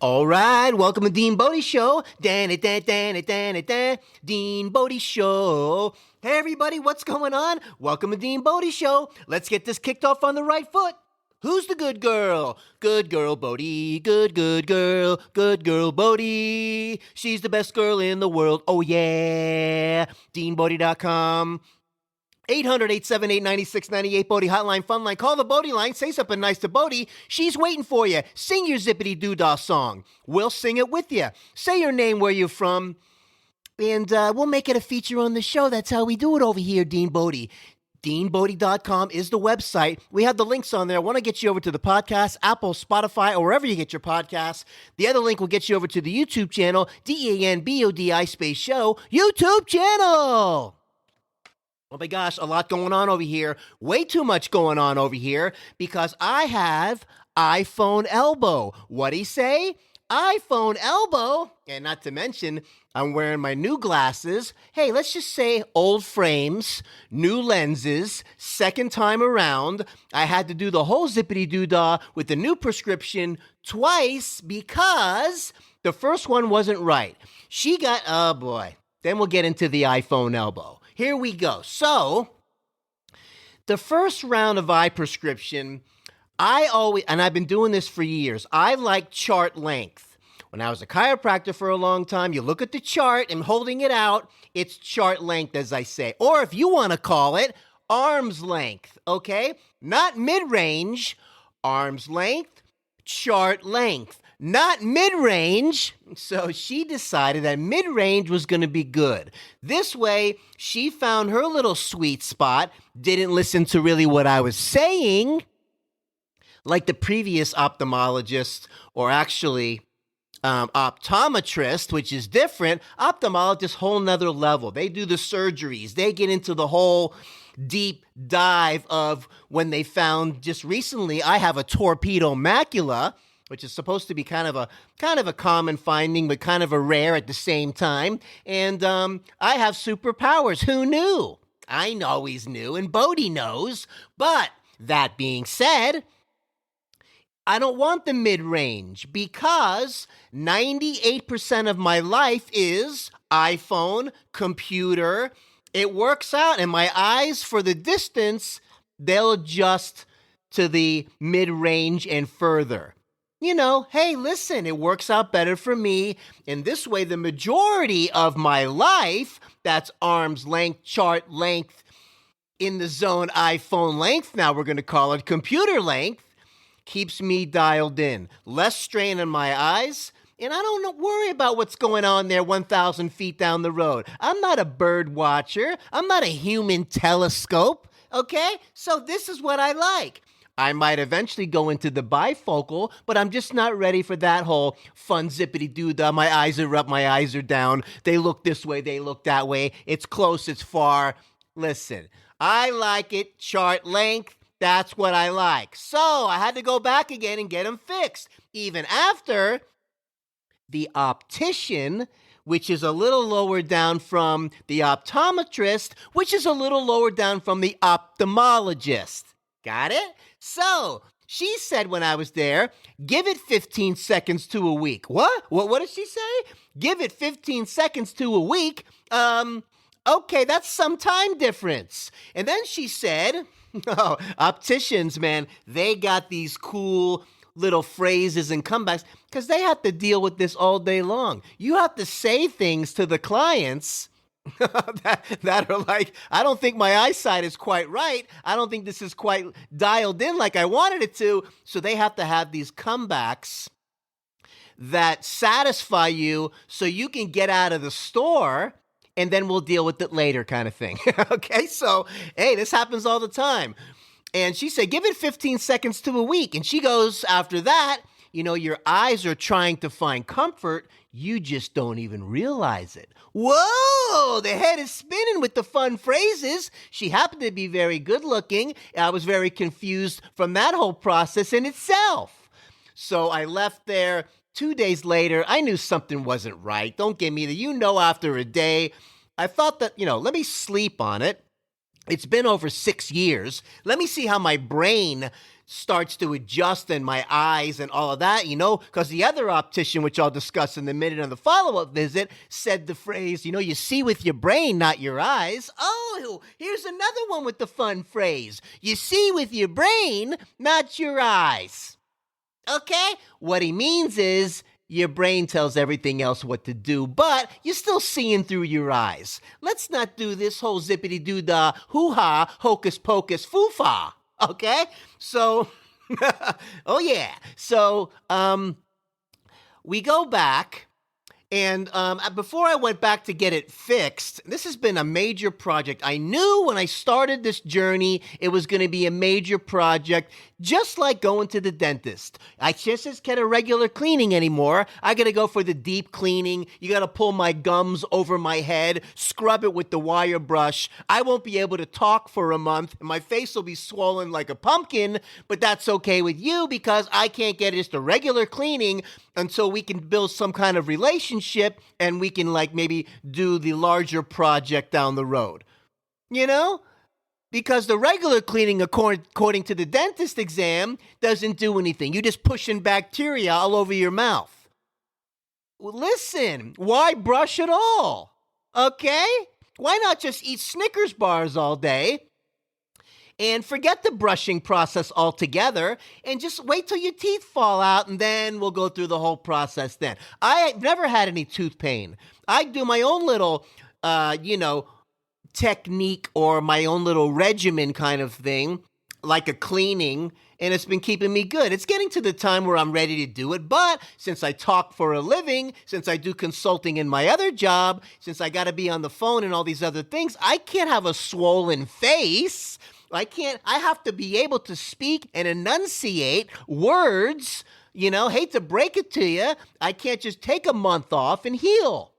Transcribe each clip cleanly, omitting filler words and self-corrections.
All right, welcome to DeanBodi Show. DeanBodi Show. Hey everybody, what's going on? Welcome to DeanBodi Show. Let's get this kicked off on the right foot. Who's the good girl? Good girl Bodie, good girl Bodie. She's the best girl in the world. Oh yeah. DeanBodi.com. 800-878-9698, Bodie Hotline, Fun Line. Call the Bodie line. Say something nice to Bodie. She's waiting for you. Sing your Zippity Doo Dah song. We'll sing it with you. Say your name, where you're from, and we'll make it a feature on the show. That's how we do it over here, DeanBodi. DeanBodi.com is the website. We have the links on there. I want to get you over to the podcast, Apple, Spotify, or wherever you get your podcasts. The other link will get you over to the YouTube channel, DeanBodi space show, YouTube channel. Oh my gosh, a lot going on over here. Way too much going on over here because I have iPhone elbow. What'd he say? iPhone elbow. And not to mention, I'm wearing my new glasses. Hey, let's just say old frames, new lenses, second time around. I had to do the whole Zippity Doo Dah with the new prescription twice because the first one wasn't right. She got, oh boy. Then we'll get into the iPhone elbow. Here we go. So, the first round of eye prescription, and I've been doing this for years, I like chart length. When I was a chiropractor for a long time, you look at the chart and holding it out, it's chart length, as I say. Or if you want to call it, arm's length, okay? Not mid-range, arm's length, chart length. Not mid-range, so she decided that mid-range was going to be good. This way, she found her little sweet spot, didn't listen to really what I was saying, like the previous ophthalmologist, or actually optometrist, which is different. Ophthalmologist, whole nother level. They do the surgeries. They get into the whole deep dive of when they found, just recently, I have a torpedo macula, which is supposed to be kind of a common finding, but kind of a rare at the same time. And I have superpowers. Who knew? I always knew, and Bodie knows. But that being said, I don't want the mid-range because 98% of my life is iPhone, computer. It works out, and my eyes, for the distance, they'll adjust to the mid-range and further. You know, hey, listen, it works out better for me. And this way, the majority of my life, that's arm's length, chart length, in the zone iPhone length, now we're going to call it computer length, keeps me dialed in. Less strain on my eyes, and I don't worry about what's going on there 1,000 feet down the road. I'm not a bird watcher. I'm not a human telescope, okay? So this is what I like. I might eventually go into the bifocal, but I'm just not ready for that whole fun zippity doo dah. My eyes are up, my eyes are down. They look this way, they look that way. It's close, it's far. Listen, I like it chart length. That's what I like. So I had to go back again and get them fixed. Even after the optician, which is a little lower down from the optometrist, which is a little lower down from the ophthalmologist. Got it? So, she said when I was there, give it 15 seconds to a week. What? What did she say? Give it 15 seconds to a week? Okay, that's some time difference. And then she said, oh, opticians, man, they got these cool little phrases and comebacks because they have to deal with this all day long. You have to say things to the clients that are like, I don't think my eyesight is quite right. I don't think this is quite dialed in like I wanted it to. So they have to have these comebacks that satisfy you so you can get out of the store and then we'll deal with it later kind of thing. Okay, so, hey, this happens all the time. And she said, give it 15 seconds to a week. And she goes, after that, you know, your eyes are trying to find comfort. You just don't even realize it. Whoa, the head is spinning with the fun phrases. She happened to be very good looking. I was very confused from that whole process in itself. So I left there. 2 days later, I knew something wasn't right. Don't give me after a day, I thought that, let me sleep on it. It's been over 6 years. Let me see how my brain starts to adjust in my eyes and all of that, because the other optician, which I'll discuss in a minute on the follow-up visit, said the phrase, you see with your brain, not your eyes. Oh, here's another one with the fun phrase. You see with your brain, not your eyes. Okay? What he means is your brain tells everything else what to do, but you're still seeing through your eyes. Let's not do this whole zippity doo dah, hoo-ha, hocus pocus, foo-fa. Okay? So, oh yeah. So, we go back, and before I went back to get it fixed, this has been a major project. I knew when I started this journey, it was going to be a major project, just like going to the dentist. I just get a regular cleaning anymore. I got to go for the deep cleaning. You got to pull my gums over my head, scrub it with the wire brush. I won't be able to talk for a month, and my face will be swollen like a pumpkin, but that's okay with you because I can't get just a regular cleaning until we can build some kind of relationship and we can maybe do the larger project down the road. Because the regular cleaning, according to the dentist exam, doesn't do anything. You're just pushing bacteria all over your mouth. Well, listen, why brush at all? Okay? Why not just eat Snickers bars all day and forget the brushing process altogether and just wait till your teeth fall out and then we'll go through the whole process then. I've never had any tooth pain. I do my own little, technique or my own little regimen kind of thing, like a cleaning, and it's been keeping me good. It's getting to the time where I'm ready to do it, but since I talk for a living, since I do consulting in my other job, since I got to be on the phone and all these other things, I can't have a swollen face. I have to be able to speak and enunciate words. Hate to break it to you, I can't just take a month off and heal.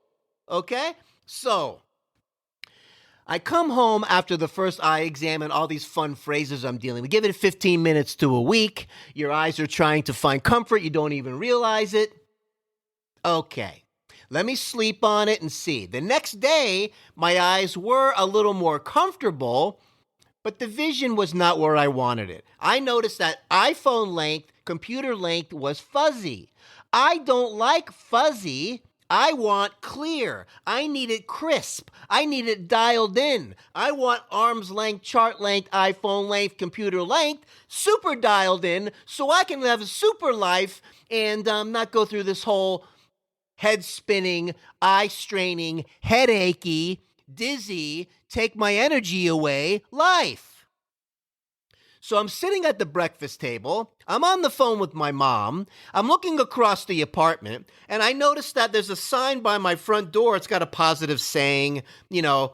Okay? So, I come home after the first eye exam and all these fun phrases I'm dealing with. Give it 15 minutes to a week. Your eyes are trying to find comfort. You don't even realize it. Okay, let me sleep on it and see. The next day, my eyes were a little more comfortable, but the vision was not where I wanted it. I noticed that iPhone length, computer length was fuzzy. I don't like fuzzy. I want clear. I need it crisp. I need it dialed in. I want arm's length, chart length, iPhone length, computer length, super dialed in so I can have a super life and not go through this whole head spinning, eye straining, headachy, dizzy, take my energy away life. So I'm sitting at the breakfast table. I'm on the phone with my mom. I'm looking across the apartment, and I noticed that there's a sign by my front door. It's got a positive saying,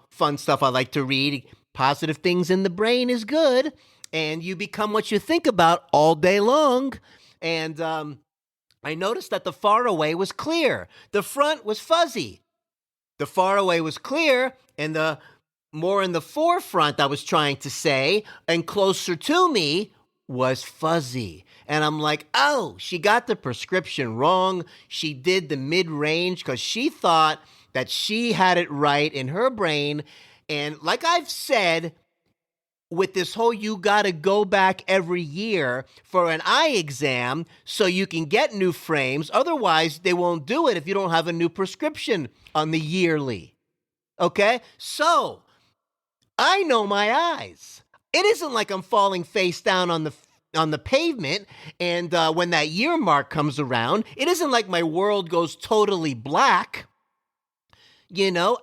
fun stuff I like to read. Positive things in the brain is good, and you become what you think about all day long. And I noticed that the far away was clear. The front was fuzzy. The far away was clear, and the more in the forefront, I was trying to say, and closer to me was fuzzy. And I'm like, oh, she got the prescription wrong. She did the mid-range because she thought that she had it right in her brain. And like I've said, with this whole you got to go back every year for an eye exam so you can get new frames. Otherwise, they won't do it if you don't have a new prescription on the yearly. Okay? So, I know my eyes. It isn't like I'm falling face down on the pavement and when that year mark comes around, it isn't like my world goes totally black.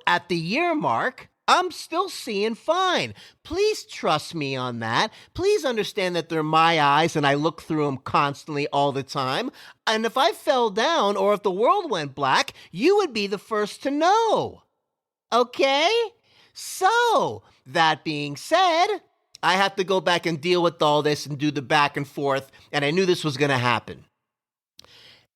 At the year mark, I'm still seeing fine. Please trust me on that. Please understand that they're my eyes and I look through them constantly all the time. And if I fell down or if the world went black, you would be the first to know. Okay? So, that being said, I have to go back and deal with all this and do the back and forth, and I knew this was going to happen.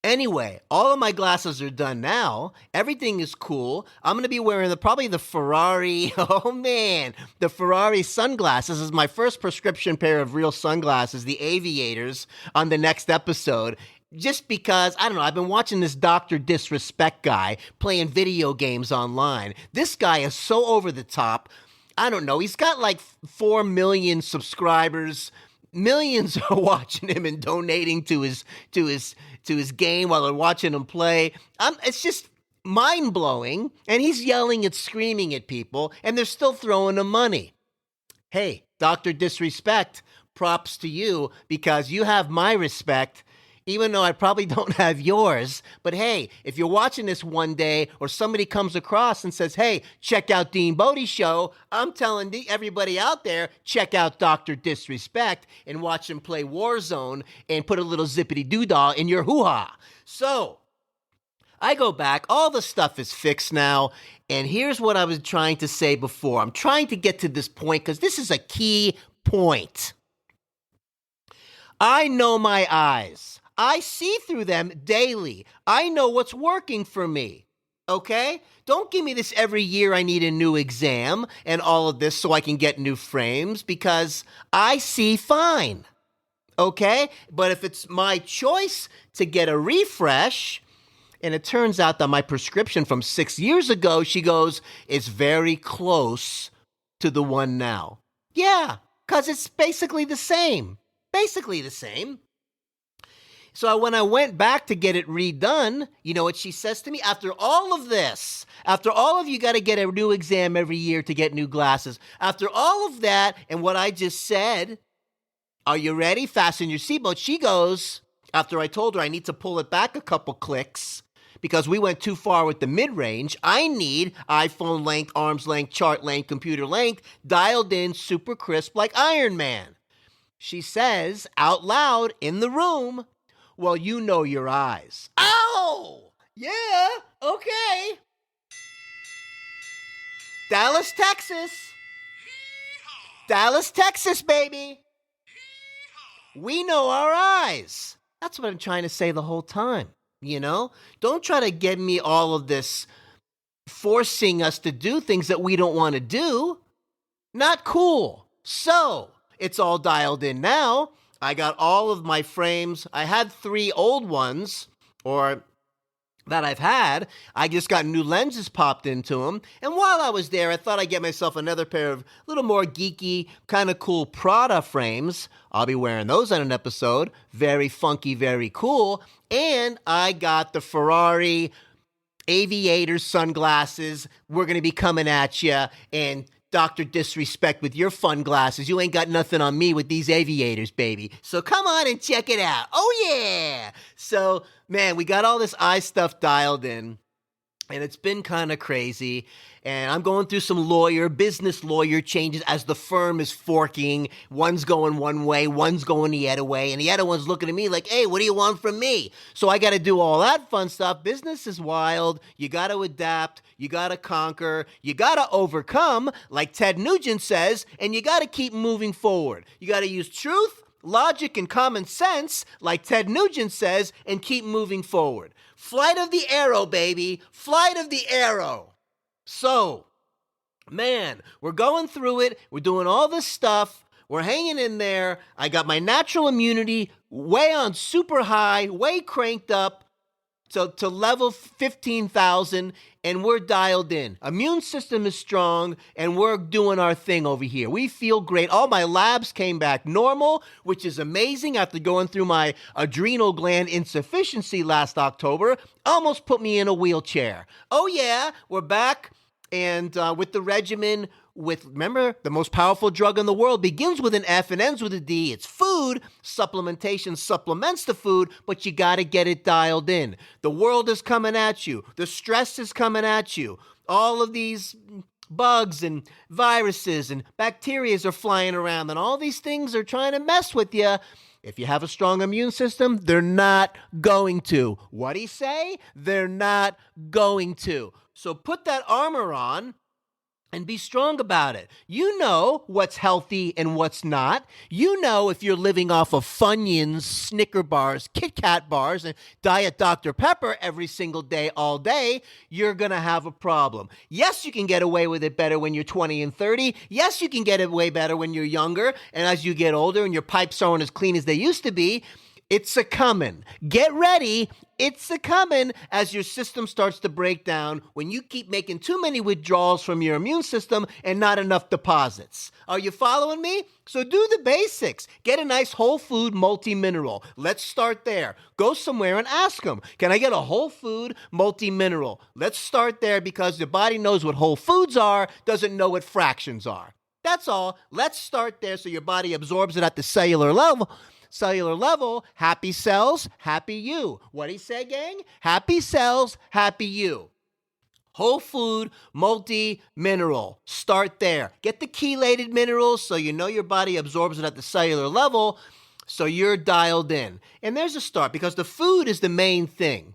Anyway, all of my glasses are done now. Everything is cool. I'm going to be wearing probably the Ferrari, the Ferrari sunglasses. This is my first prescription pair of real sunglasses, the Aviators, on the next episode. Just because, I don't know, I've been watching this Dr. Disrespect guy playing video games online. This guy is so over the top. I don't know, he's got like 4 million subscribers, millions are watching him and donating to his game while they're watching him play. It's just mind-blowing, and he's yelling and screaming at people, and they're still throwing him money. Hey, Dr. Disrespect, props to you, because you have my respect, even though I probably don't have yours. But hey, if you're watching this one day or somebody comes across and says, hey, check out DeanBodi Show, I'm telling everybody out there, check out Dr. Disrespect and watch him play Warzone and put a little Zippity Doo Dah in your hoo-ha. So, I go back, all the stuff is fixed now, and here's what I was trying to say before. I'm trying to get to this point because this is a key point. I know my eyes. I see through them daily. I know what's working for me, okay? Don't give me this every year I need a new exam and all of this so I can get new frames, because I see fine, okay? But if it's my choice to get a refresh, and it turns out that my prescription from 6 years ago, she goes, is very close to the one now. Yeah, because it's basically the same. Basically the same. So when I went back to get it redone, you know what she says to me? After all of this, after all of you got to get a new exam every year to get new glasses, after all of that and what I just said, are you ready? Fasten your seatbelt. She goes, after I told her I need to pull it back a couple clicks because we went too far with the mid-range, I need iPhone length, arm's length, chart length, computer length, dialed in, super crisp like Iron Man. She says out loud in the room, well, you know your eyes. Oh, yeah, okay. Dallas, Texas. Dallas, Texas, baby. We know our eyes. That's what I'm trying to say the whole time, you know? Don't try to get me all of this forcing us to do things that we don't want to do. Not cool. So, it's all dialed in now. I got all of my frames. I had 3 old ones, or that I've had. I just got new lenses popped into them. And while I was there, I thought I'd get myself another pair of little more geeky, kind of cool Prada frames. I'll be wearing those on an episode. Very funky, very cool. And I got the Ferrari aviator sunglasses. We're going to be coming at you. And Dr. Disrespect with your fun glasses. You ain't got nothing on me with these aviators, baby. So come on and check it out. Oh, yeah. So, man, we got all this eye stuff dialed in, and it's been kind of crazy. And I'm going through some business lawyer changes as the firm is forking. One's going one way, one's going the other way, and the other one's looking at me like, hey, what do you want from me? So I got to do all that fun stuff. Business is wild. You got to adapt. You got to conquer. You got to overcome, like Ted Nugent says, and you got to keep moving forward. You got to use truth, logic, and common sense, like Ted Nugent says, and keep moving forward. Flight of the arrow, baby. Flight of the arrow. So, man, we're going through it. We're doing all this stuff. We're hanging in there. I got my natural immunity way on super high, way cranked up to level 15,000, and we're dialed in. Immune system is strong, and we're doing our thing over here. We feel great. All my labs came back normal, which is amazing after going through my adrenal gland insufficiency last October. Almost put me in a wheelchair. Oh, yeah, we're back. And with the regimen, remember, the most powerful drug in the world begins with an F and ends with a D. It's food. Supplementation supplements the food, but you got to get it dialed in. The world is coming at you. The stress is coming at you. All of these bugs and viruses and bacteria are flying around, and all these things are trying to mess with you. If you have a strong immune system, they're not going to. What'd he say? They're not going to. So put that armor on and be strong about it. You know what's healthy and what's not. You know if you're living off of Funyuns, Snicker bars, Kit Kat bars, and Diet Dr. Pepper every single day, all day, you're going to have a problem. Yes, you can get away with it better when you're 20 and 30. Yes, you can get it way better when you're younger. And as you get older and your pipes aren't as clean as they used to be, It's a coming. Get ready. It's a coming as your system starts to break down when you keep making too many withdrawals from your immune system and not enough deposits. Are you following me? So do the basics. Get a nice whole food multi-mineral. Let's start there. Go somewhere and ask them, can I get a whole food multi-mineral? Let's start there because the body knows what whole foods are, doesn't know what fractions are. That's all. Let's start there so your body absorbs it at the cellular level. Happy cells, happy you. What'd he say, gang? Happy cells, happy you. Whole food, multi-mineral. Start there. Get the chelated minerals so you know your body absorbs it at the cellular level so you're dialed in. And there's a start because the food is the main thing.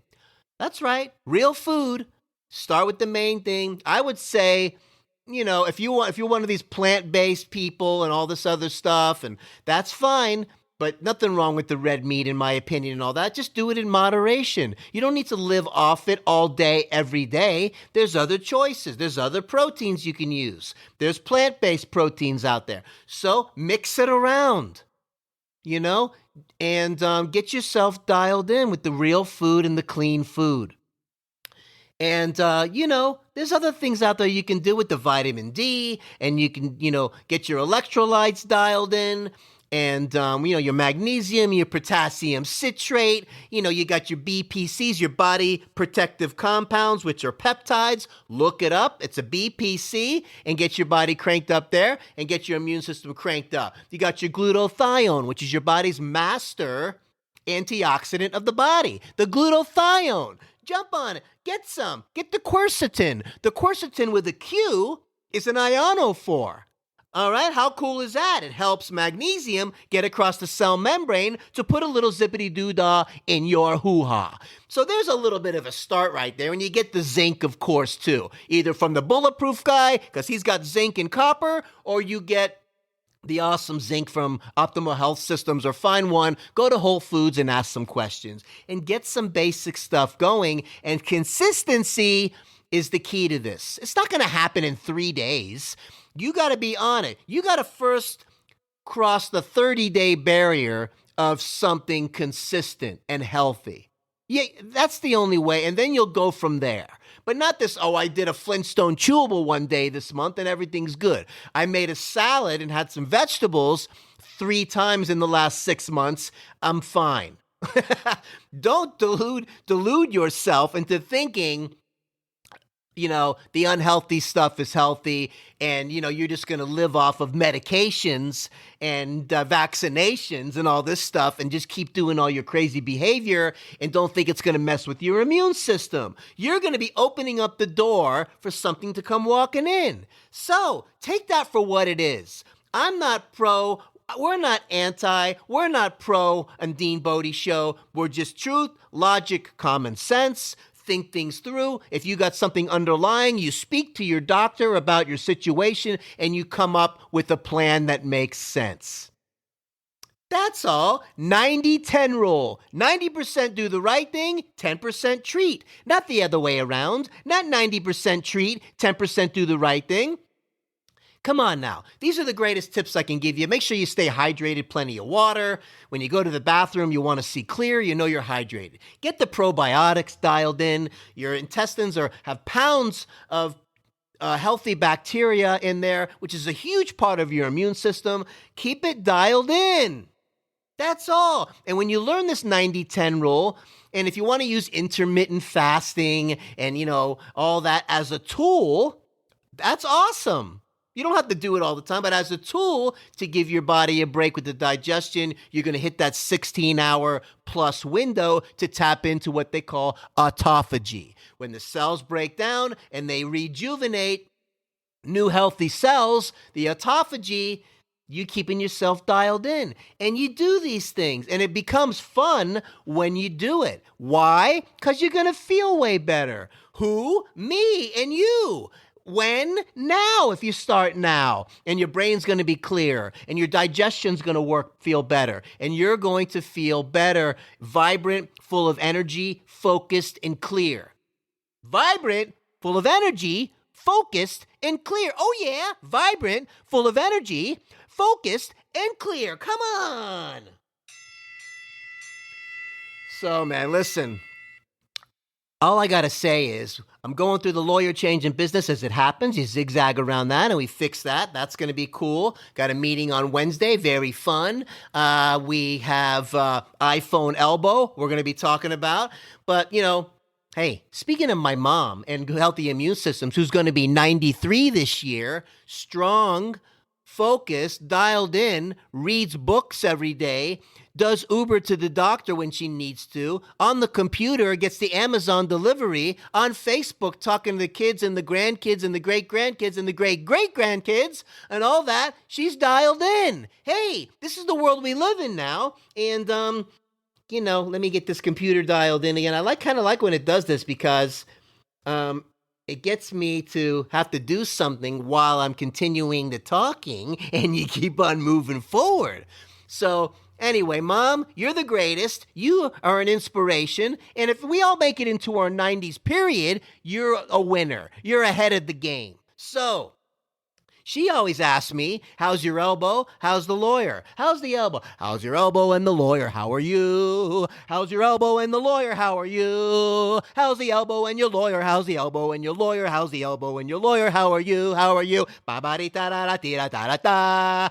That's right. Real food. Start with the main thing. I would say, if you're one of these plant-based people and all this other stuff, and that's fine. But nothing wrong with the red meat, in my opinion, and all that. Just do it in moderation. You don't need to live off it all day, every day. There's other choices. There's other proteins you can use. There's plant-based proteins out there. So mix it around, and get yourself dialed in with the real food and the clean food. And, there's other things out there you can do with the vitamin D, and you can, get your electrolytes dialed in. And, your magnesium, your potassium citrate, you got your BPCs, your body protective compounds, which are peptides. Look it up. It's a BPC, and get your body cranked up there and get your immune system cranked up. You got your glutathione, which is your body's master antioxidant of the body. The glutathione. Jump on it. Get some. Get the quercetin. The quercetin with a Q is an ionophore. All right, how cool is that? It helps magnesium get across the cell membrane to put a little zippity doo dah in your hoo-ha. So there's a little bit of a start right there, and you get the zinc, of course, too. Either from the Bulletproof guy, because he's got zinc and copper, or you get the awesome zinc from Optimal Health Systems, or find one, go to Whole Foods and ask some questions, and get some basic stuff going, and consistency is the key to this. It's not going to happen in 3 days. You got to be on it. You got to first cross the 30-day barrier of something consistent and healthy. Yeah, that's the only way, and then you'll go from there. But not this, I did a Flintstone chewable one day this month and everything's good. I made a salad and had some vegetables 3 times in the last 6 months. I'm fine. Don't delude yourself into thinking the unhealthy stuff is healthy and, you're just going to live off of medications and vaccinations and all this stuff and just keep doing all your crazy behavior and don't think it's going to mess with your immune system. You're going to be opening up the door for something to come walking in. So take that for what it is. I'm not pro. We're not anti. We're not pro on DeanBodi Show. We're just truth, logic, common sense. Think things through. If you got something underlying, you speak to your doctor about your situation and you come up with a plan that makes sense. That's all. 90-10 rule. 90% do the right thing, 10% treat. Not the other way around. Not 90% treat, 10% do the right thing. Come on now. These are the greatest tips I can give you. Make sure you stay hydrated, plenty of water. When you go to the bathroom, you want to see clear, you're hydrated. Get the probiotics dialed in. Your intestines have pounds of healthy bacteria in there, which is a huge part of your immune system. Keep it dialed in. That's all. And when you learn this 90-10 rule, and if you want to use intermittent fasting and, all that as a tool, that's awesome. You don't have to do it all the time, but as a tool to give your body a break with the digestion, you're going to hit that 16-hour plus window to tap into what they call autophagy. When the cells break down and they rejuvenate new healthy cells, the autophagy, you keeping yourself dialed in. And you do these things, and it becomes fun when you do it. Why? Because you're going to feel way better. Who? Me and you. When? Now, if you start now. And your brain's going to be clear. And your digestion's going to feel better. And you're going to feel better, vibrant, full of energy, focused, and clear. Vibrant, full of energy, focused, and clear. Oh yeah, vibrant, full of energy, focused, and clear. Come on. So, man, listen. All I got to say is I'm going through the lawyer change in business as it happens. You zigzag around that and we fix that. That's going to be cool. Got a meeting on Wednesday. Very fun. We have iPhone elbow we're going to be talking about. But, hey, speaking of my mom and healthy immune systems, who's going to be 93 this year, strong, focused, dialed in, reads books every day, does Uber to the doctor when she needs to, on the computer, gets the Amazon delivery, on Facebook talking to the kids and the grandkids and the great-grandkids and the great-great-grandkids and all that. She's dialed in. Hey, this is the world we live in now. And, let me get this computer dialed in again. I kind of like when it does this because it gets me to have to do something while I'm continuing the talking and you keep on moving forward. So anyway, Mom, you're the greatest. You are an inspiration. And if we all make it into our 90s period, you're a winner. You're ahead of the game. So she always asks me, how's your elbow? How's the lawyer? How's the elbow? How's your elbow and the lawyer? How are you? How's your elbow and the lawyer? How are you? How's the elbow and your lawyer? How's the elbow and your lawyer? How's the elbow and your lawyer? How are you? How are you? Ba-ba-dee-da-da-da-dee-da-da-da-da.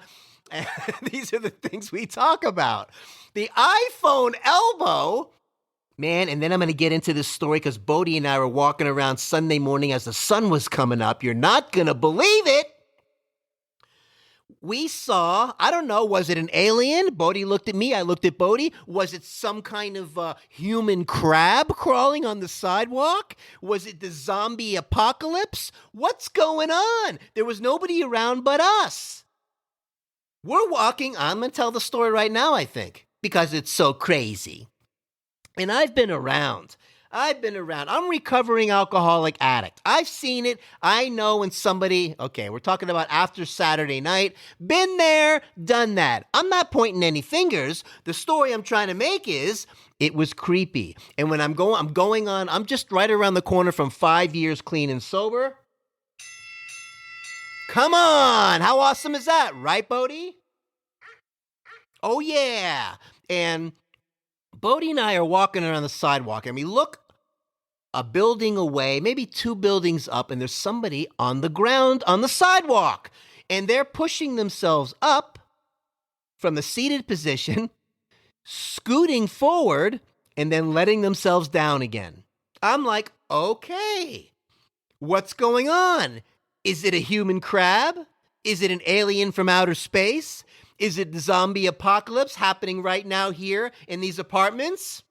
And these are the things we talk about. The iPhone elbow, man, and then I'm going to get into this story because Bodhi and I were walking around Sunday morning as the sun was coming up. You're not going to believe it. We saw, I don't know, was it an alien? Bodhi looked at me, I looked at Bodhi. Was it some kind of human crab crawling on the sidewalk? Was it the zombie apocalypse? What's going on? There was nobody around but us. We're walking, I'm going to tell the story right now, I think, because it's so crazy. And I've been around. I'm a recovering alcoholic addict. I've seen it. I know when somebody, okay, we're talking about after Saturday night, been there, done that. I'm not pointing any fingers. The story I'm trying to make is it was creepy. And when I'm just right around the corner from 5 years clean and sober. Come on. How awesome is that? Right, Bodhi? Oh, yeah. And Bodhi and I are walking around the sidewalk and we look a building away, maybe 2 buildings up, and there's somebody on the ground on the sidewalk. And they're pushing themselves up from the seated position, scooting forward, and then letting themselves down again. I'm like, okay, what's going on? Is it a human crab? Is it an alien from outer space? Is it the zombie apocalypse happening right now here in these apartments?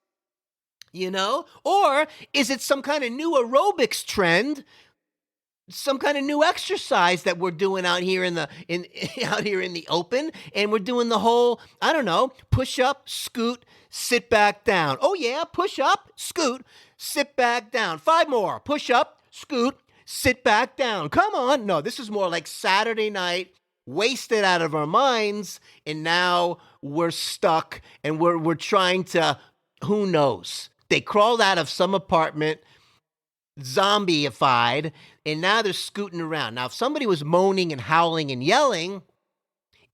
Or is it some kind of new aerobics trend, some kind of new exercise that we're doing out here in the open, and we're doing the whole, I don't know, push up, scoot, sit back down. Oh yeah, push up, scoot, sit back down. 5 more, push up, scoot, sit back down. Come on. No, this is more like Saturday night, wasted out of our minds, and now we're stuck and we're trying to, who knows? They crawled out of some apartment, zombified, and now they're scooting around. Now, if somebody was moaning and howling and yelling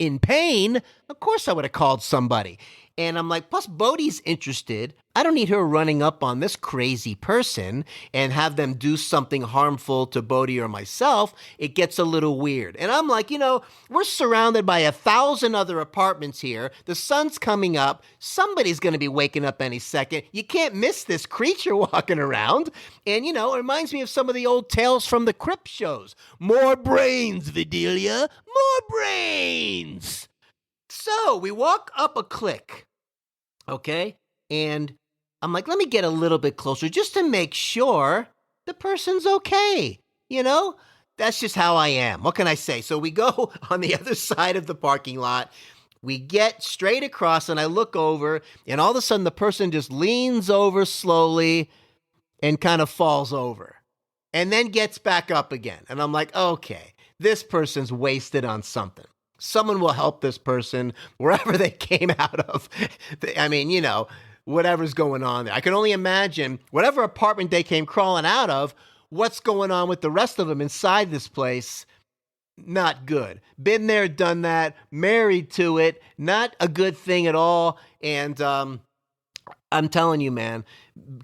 in pain, of course I would have called somebody. And I'm like, plus Bodhi's interested. I don't need her running up on this crazy person and have them do something harmful to Bodhi or myself. It gets a little weird. And I'm like, we're surrounded by 1,000 other apartments here. The sun's coming up. Somebody's going to be waking up any second. You can't miss this creature walking around. And, it reminds me of some of the old Tales from the Crypt shows. More brains, Vidalia. More brains. So we walk up a click. Okay, and I'm like, let me get a little bit closer just to make sure the person's okay. That's just how I am. What can I say? So we go on the other side of the parking lot. We get straight across and I look over and all of a sudden the person just leans over slowly and kind of falls over and then gets back up again. And I'm like, okay, this person's wasted on something. Someone will help this person wherever they came out of. I mean, whatever's going on there. I can only imagine whatever apartment they came crawling out of, what's going on with the rest of them inside this place. Not good. Been there, done that, married to it. Not a good thing at all. And I'm telling you, man,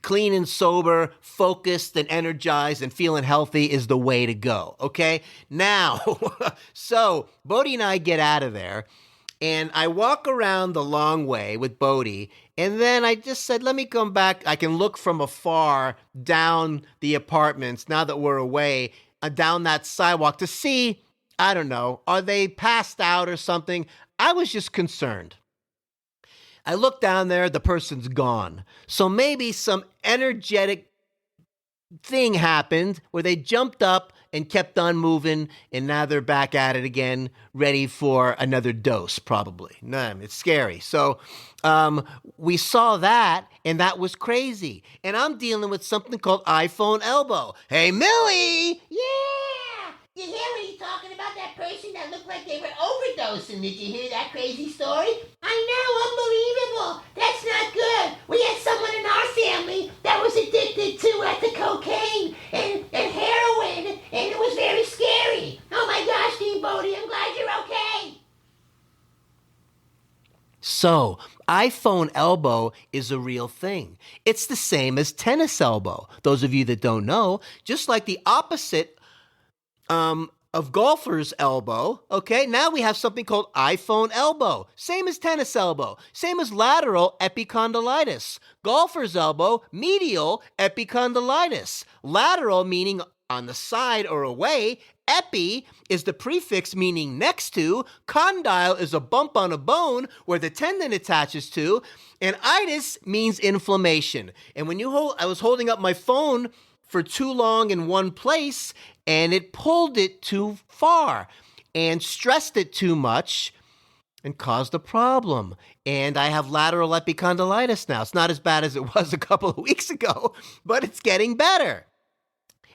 clean and sober, focused and energized and feeling healthy is the way to go, okay? Now, so Bodhi and I get out of there, and I walk around the long way with Bodhi, and then I just said, let me come back. I can look from afar down the apartments now that we're away, down that sidewalk to see, I don't know, are they passed out or something? I was just concerned. I look down there, the person's gone. So maybe some energetic thing happened where they jumped up and kept on moving, and now they're back at it again, ready for another dose, probably. No, it's scary. So we saw that, and that was crazy. And I'm dealing with something called iPhone elbow. Hey, Millie! Yeah! You hear what he's talking about? That person that looked like they were overdosing. Did you hear that crazy story? I know, unbelievable. That's not good. We had someone in our family that was addicted to cocaine and heroin, and it was very scary. Oh my gosh, DeanBodi, I'm glad you're okay. So, iPhone elbow is a real thing. It's the same as tennis elbow. Those of you that don't know, just like the opposite of golfer's elbow, okay? Now we have something called iPhone elbow. Same as tennis elbow. Same as lateral epicondylitis. Golfer's elbow, medial epicondylitis. Lateral meaning on the side or away. Epi is the prefix meaning next to. Condyle is a bump on a bone where the tendon attaches to. And itis means inflammation. And when I was holding up my phone for too long in one place, and it pulled it too far and stressed it too much and caused a problem. And I have lateral epicondylitis now. It's not as bad as it was a couple of weeks ago, but it's getting better.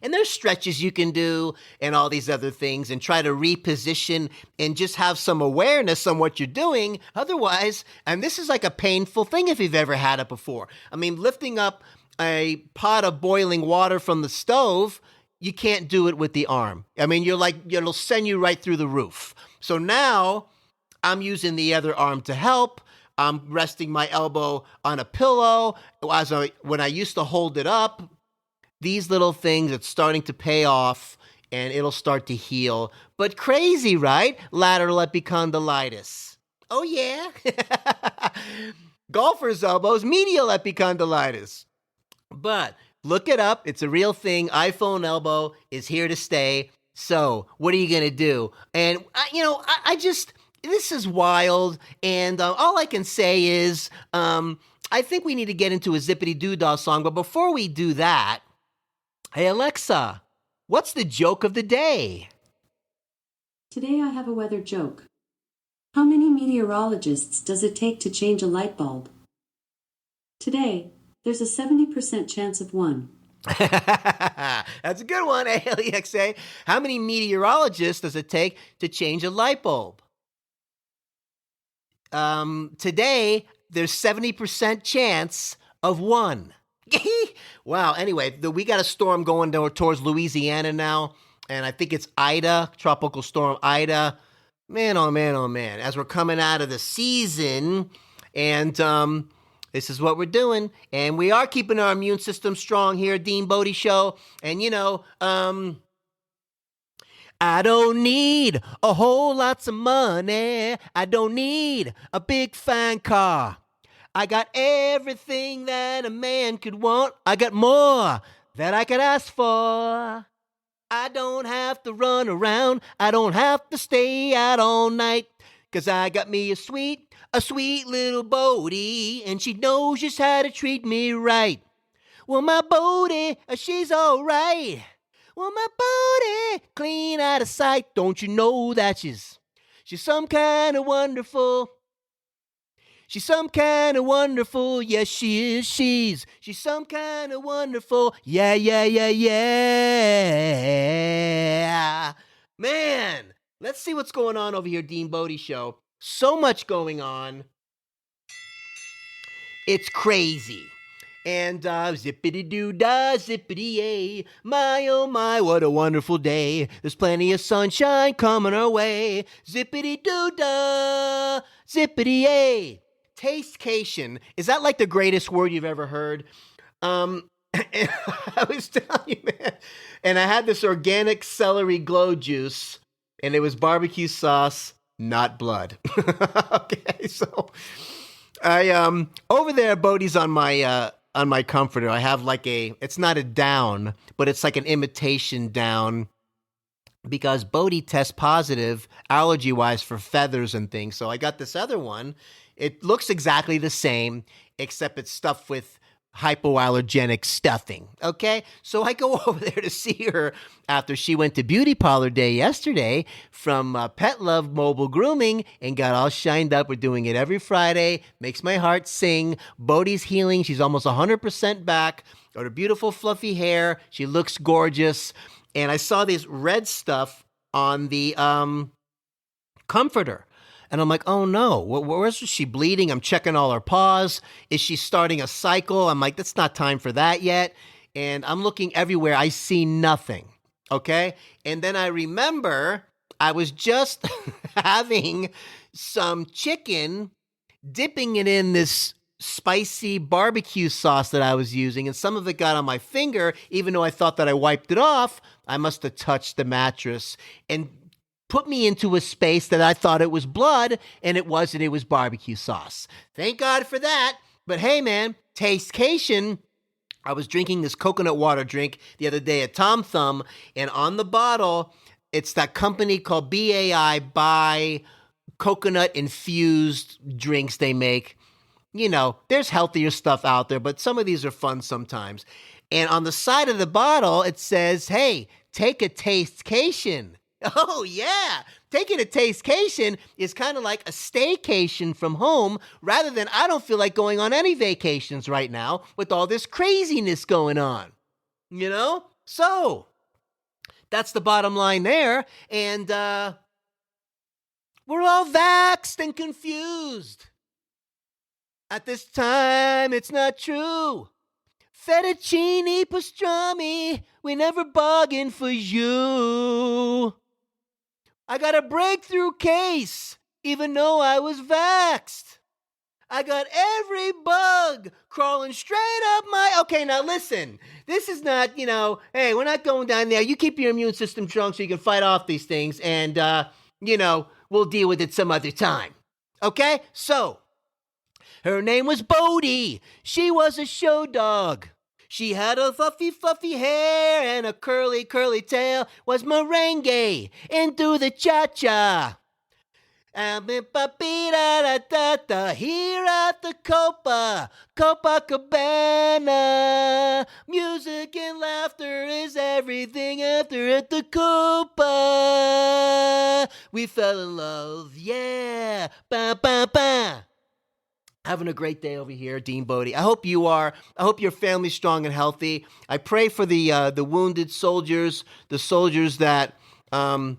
And there's stretches you can do and all these other things and try to reposition and just have some awareness on what you're doing. Otherwise, and this is like a painful thing if you've ever had it before. I mean, lifting up a pot of boiling water from the stove, you can't do it with the arm. I mean, it'll send you right through the roof. So now I'm using the other arm to help. I'm resting my elbow on a pillow. When I used to hold it up, these little things, it's starting to pay off and it'll start to heal. But crazy, right? Lateral epicondylitis. Oh, yeah. Golfer's elbows, medial epicondylitis. But look it up. It's a real thing. iPhone elbow is here to stay. So what are you going to do? And, I just, this is wild. And all I can say is I think we need to get into a Zippity Doo Dah song. But before we do that, hey, Alexa, what's the joke of the day? Today I have a weather joke. How many meteorologists does it take to change a light bulb? Today, there's a 70% chance of 1. That's a good one, Alexa. How many meteorologists does it take to change a light bulb? Today, there's 70% chance of 1. Wow. Anyway, we got a storm going towards Louisiana now, and I think it's Ida, tropical storm Ida. Man, oh man, oh man. As we're coming out of the season, and this is what we're doing, and we are keeping our immune system strong here at DeanBodi Show. And I don't need a whole lots of money. I don't need a big fine car. I got everything that a man could want. I got more that I could ask for. I don't have to run around. I don't have to stay out all night. 'Cause I got me a sweet little Bodhi, and she knows just how to treat me right. Well, my Bodhi, she's all right. Well, my Bodhi, clean out of sight. Don't you know that she's some kind of wonderful. She's some kind of wonderful, yes she is, she's some kind of wonderful, yeah. Man, let's see what's going on over here, DeanBodi Show. So much going on. It's crazy. And zippity doo dah, zippity-yay, my oh my, what a wonderful day. There's plenty of sunshine coming our way. Zippity doo dah, zippity-yay. Tastecation, is that like the greatest word you've ever heard? And I was telling you, man, and I had this organic celery glow juice, and it was barbecue sauce, not blood. Okay, so I over there, Bodhi's on my comforter. I have like it's not a down, but it's like an imitation down, because Bodhi tests positive allergy-wise for feathers and things. So I got this other one. It looks exactly the same, except it's stuffed with hypoallergenic stuffing, okay? So I go over there to see her after she went to Beauty Parlor Day yesterday from Pet Love Mobile Grooming and got all shined up. We're doing it every Friday. Makes my heart sing. Bodhi's healing. She's almost 100% back. Got her beautiful fluffy hair. She looks gorgeous. And I saw this red stuff on the comforter. And I'm like, oh no, where's she bleeding? I'm checking all her paws. Is she starting a cycle? I'm like, that's not time for that yet. And I'm looking everywhere. I see nothing. Okay. And then I remember I was just having some chicken, dipping it in this spicy barbecue sauce that I was using, and some of it got on my finger. Even though I thought that I wiped it off, I must have touched the mattress and put me into a space that I thought it was blood, and it wasn't. It was barbecue sauce. Thank God for that. But hey, man, tastecation. I was drinking this coconut water drink the other day at Tom Thumb, and on the bottle, it's that company called BAI, Buy Coconut Infused Drinks they make. You know, there's healthier stuff out there, but some of these are fun sometimes. And on the side of the bottle, it says, hey, take a tastecation. Oh, yeah. Taking a tastecation is kind of like a staycation from home, rather than I don't feel like going on any vacations right now with all this craziness going on. You know? So, that's the bottom line there. And we're all vaxxed and confused. At this time, it's not true. Fettuccine pastrami, we never bargained for you. I got a breakthrough case, even though I was vaxxed. I got every bug crawling straight up my... Okay, now listen. This is not, hey, we're not going down there. You keep your immune system strong so you can fight off these things, and, we'll deal with it some other time. Okay? So, her name was Bodhi. She was a show dog. She had a fluffy, fluffy hair and a curly, curly tail. Was merengue into the cha-cha. Here at the Copacabana. Music and laughter is everything after at the Copa. We fell in love, yeah. Ba, ba, ba. Having a great day over here, DeanBodi. I hope you are. I hope your family's strong and healthy. I pray for the wounded soldiers, the soldiers that were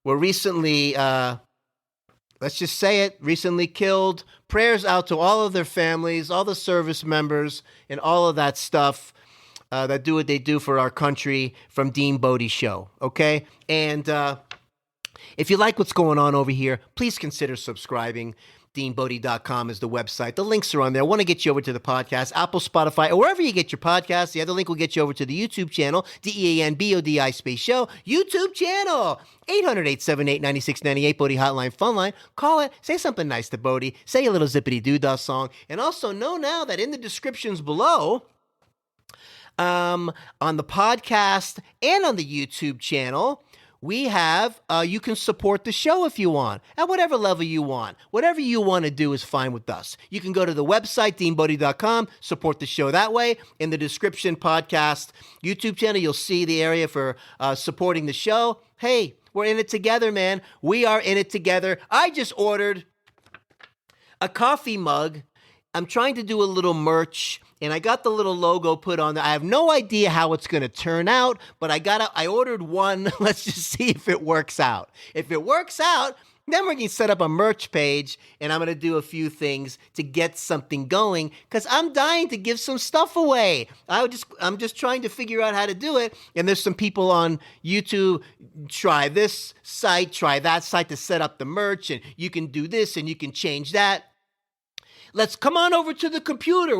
recently, let's just say it, recently killed. Prayers out to all of their families, all the service members, and all of that stuff that do what they do for our country from DeanBodi Show, okay? And if you like what's going on over here, please consider subscribing. DeanBodi.com is the website. The links are on there. I want to get you over to the podcast, Apple, Spotify, or wherever you get your podcasts. The other link will get you over to the YouTube channel, DeanBodi space show, YouTube channel, 800-878-9698, Bodhi Hotline, Phone Line. Call it. Say something nice to Bodhi. Say a little Zippity Doo Dah song. And also know now that in the descriptions below, on the podcast and on the YouTube channel, we have, you can support the show if you want, at whatever level you want. Whatever you want to do is fine with us. You can go to the website, DeanBodi.com, support the show that way. In the description, podcast, YouTube channel, you'll see the area for supporting the show. Hey, we're in it together, man. We are in it together. I just ordered a coffee mug. I'm trying to do a little merch, and I got the little logo put on there. I have no idea how it's going to turn out, but I ordered one. Let's just see if it works out. If it works out, then we're going to set up a merch page, and I'm going to do a few things to get something going, because I'm dying to give some stuff away. I'm just trying to figure out how to do it, and there's some people on YouTube, try this site, try that site to set up the merch, and you can do this, and you can change that. let's come on over to the computer.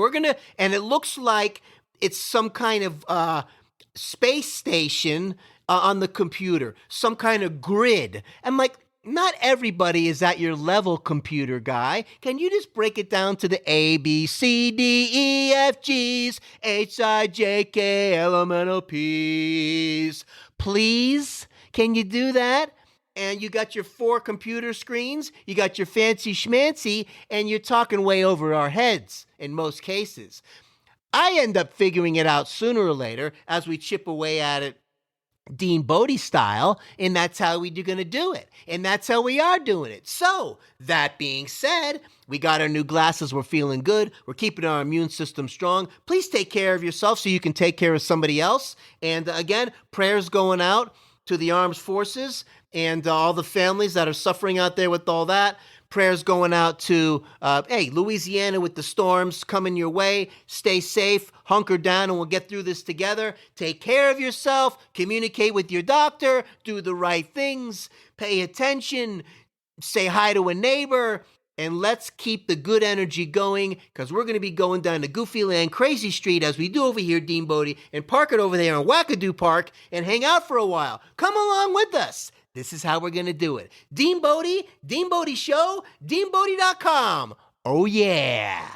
And it looks like it's some kind of space station on the computer, some kind of grid. I'm like, not everybody is at your level, computer guy. Can you just break it down to the A, B, C, D, E, F, G's, H, I, J, K, L, M, N, O, P's? Please? Can you do that? And you got your 4 computer screens, you got your fancy schmancy, and you're talking way over our heads in most cases. I end up figuring it out sooner or later as we chip away at it DeanBodi style, and that's how we're going to do it. And that's how we are doing it. So, that being said, we got our new glasses. We're feeling good. We're keeping our immune system strong. Please take care of yourself so you can take care of somebody else. And again, prayers going out to the armed forces and all the families that are suffering out there with all that. Prayers going out to, Louisiana with the storms coming your way. Stay safe, hunker down, and we'll get through this together. Take care of yourself, communicate with your doctor, do the right things, pay attention, say hi to a neighbor, and let's keep the good energy going, because we're going to be going down to Goofyland Crazy Street as we do over here, DeanBodi, and park it over there in Wackadoo Park and hang out for a while. Come along with us. This is how we're going to do it. DeanBodi, DeanBodi Show, DeanBodi.com. Oh, yeah.